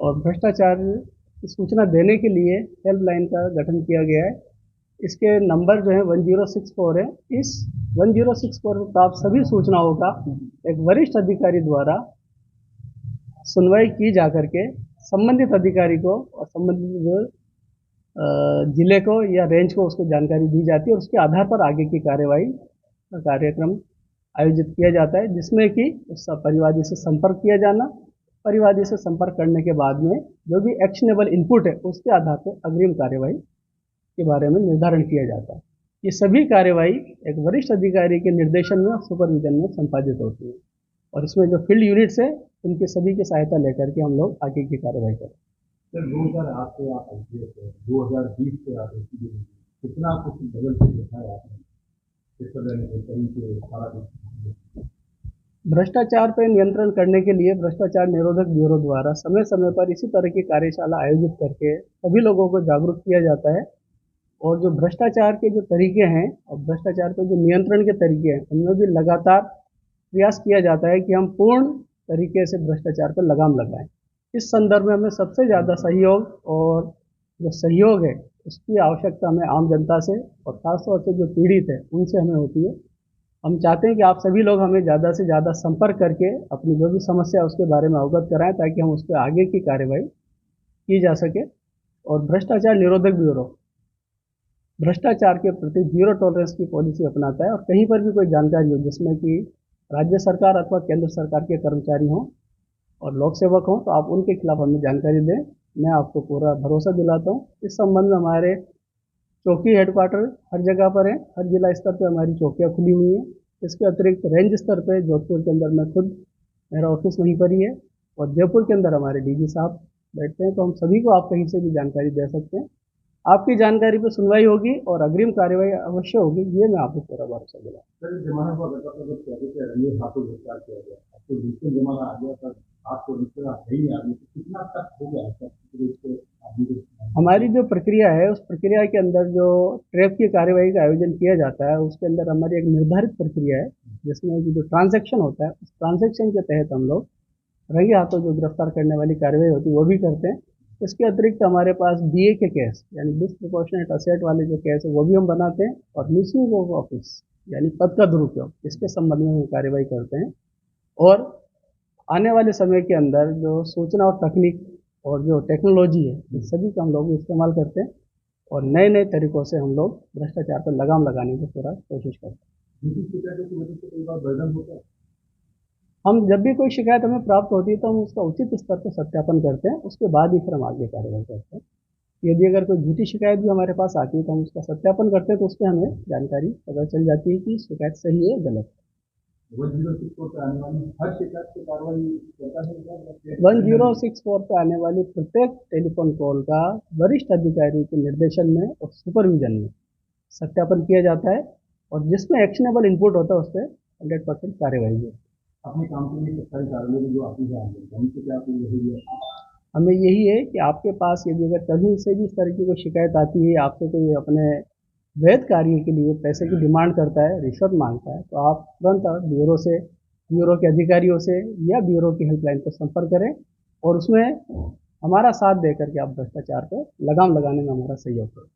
और भ्रष्टाचार की सूचना देने के लिए हेल्पलाइन का गठन किया गया है। इसके नंबर जो है 1064 है। इस 1064 पर प्राप्त सभी सूचनाओं का एक वरिष्ठ अधिकारी द्वारा सुनवाई की जा करके संबंधित अधिकारी को और संबंधित जिले को या रेंज को उसको जानकारी दी जाती है और उसके आधार पर आगे की कार्यवाही का कार्यक्रम आयोजित किया जाता है, जिसमें कि उस परिवादी से संपर्क किया जाना, परिवादी से संपर्क करने के बाद में जो भी एक्शनेबल इनपुट है उसके आधार पर अग्रिम कार्यवाही के बारे में निर्धारण किया जाता है। ये सभी कार्यवाही एक वरिष्ठ अधिकारी के निर्देशन में और सुपरविजन में संपादित होती है और इसमें जो फील्ड यूनिट्स है उनकी सभी की सहायता लेकर के हम लोग आगे की कार्यवाही करें। सर 2008 से आप आईपीएस है, 2020 से आप एसीपी हैं, कितना कुछ बदल के देखा है आपने? भ्रष्टाचार पर नियंत्रण करने के लिए भ्रष्टाचार निरोधक ब्यूरो द्वारा समय समय पर इसी तरह की कार्यशाला आयोजित करके सभी लोगों को जागरूक किया जाता है और जो भ्रष्टाचार के जो तरीके हैं और भ्रष्टाचार पर जो नियंत्रण के तरीके हैं उनमें भी लगातार प्रयास किया जाता है कि हम पूर्ण तरीके से भ्रष्टाचार पर लगाम लगाएं। इस संदर्भ में हमें सबसे ज़्यादा सहयोग और जो सहयोग है उसकी आवश्यकता हमें आम जनता से और ख़ासतौर से जो पीड़ित है उनसे हमें होती है। हम चाहते हैं कि आप सभी लोग हमें ज़्यादा से ज़्यादा संपर्क करके अपनी जो भी समस्या है उसके बारे में अवगत कराएं ताकि हम उस पर आगे की कार्यवाही की जा सके। और भ्रष्टाचार निरोधक ब्यूरो भ्रष्टाचार के प्रति जीरो टॉलरेंस की पॉलिसी अपनाता है और कहीं पर भी कोई जानकारी हो जिसमें कि राज्य सरकार अथवा केंद्र सरकार के कर्मचारी हों और लोक सेवक हों तो आप उनके खिलाफ हमें जानकारी दें। मैं आपको पूरा भरोसा दिलाता हूँ। इस संबंध में हमारे चौकी हेडक्वार्टर हर जगह पर है, हर जिला स्तर पर हमारी चौकियाँ खुली हुई हैं। इसके अतिरिक्त रेंज स्तर पर जोधपुर के अंदर मैं खुद मेरा ऑफिस वहीं पर ही है और जयपुर के अंदर हमारे डीजी साहब बैठते हैं, तो हम सभी को आप कहीं से भी जानकारी दे सकते हैं। आपकी जानकारी पर सुनवाई होगी और अग्रिम कार्यवाही अवश्य होगी, ये मैं आपको पूरा भरोसा दिलाता सर जमाना को अगर हाथों भ्रष्टाचार किया गया, अब तो डिजिटल जमाना आ गया, सर आपको रिश्तेदार है ही नहीं आदमी, तो कितना तक हो गया? हमारी जो प्रक्रिया है उस प्रक्रिया के अंदर जो ट्रैप की कार्यवाही का आयोजन किया जाता है उसके अंदर हमारी एक निर्धारित प्रक्रिया है जिसमें कि जो ट्रांजैक्शन होता है उस ट्रांजैक्शन के तहत हम लोग रंगे हाथों जो गिरफ्तार करने वाली कार्यवाही होती है वो भी करते हैं। इसके अतिरिक्त हमारे पास बीए के केस यानी डिस्प्रपोर्शनेट असेट वाले जो केस है वो भी हम बनाते हैं और मिसयूज ऑफ ऑफिस यानी पद का दुरुपयोग इसके संबंध में हम कार्यवाही करते हैं। और आने वाले समय के अंदर जो सूचना और तकनीक और जो टेक्नोलॉजी है इस सभी का हम लोग इस्तेमाल करते हैं और नए नए तरीक़ों से हम लोग भ्रष्टाचार पर लगाम लगाने की पूरा कोशिश करते हैं। हम जब भी कोई शिकायत हमें प्राप्त होती है तो हम उसका उचित स्तर पर सत्यापन करते हैं, उसके बाद ही फिर हम आगे कार्रवाई करते हैं। यदि अगर कोई झूठी शिकायत भी हमारे पास आती है तो हम उसका सत्यापन करते हैं तो उसमें हमें जानकारी पता चल जाती है कि शिकायत सही है गलत है। 1064 पे आने वाली प्रत्येक टेलीफोन कॉल का वरिष्ठ अधिकारी के निर्देशन में और सुपरविजन में सत्यापन किया जाता है और जिसमें एक्शनेबल इनपुट होता है उस पर 100% कार्यवाही है। अपने काम के लिए सरकारी कार्यालय जो आपकी उनसे क्या यही है? हमें यही है कि आपके पास यदि अगर कहीं से भी इस तरह की कोई शिकायत आती है, आपसे कोई अपने वैध कार्य के लिए पैसे की डिमांड करता है, रिश्वत मांगता है, तो आप तुरंत ब्यूरो के अधिकारियों से या ब्यूरो की हेल्पलाइन पर संपर्क करें और उसमें हमारा साथ दे करके आप भ्रष्टाचार पर लगाम लगाने में हमारा सहयोग करें।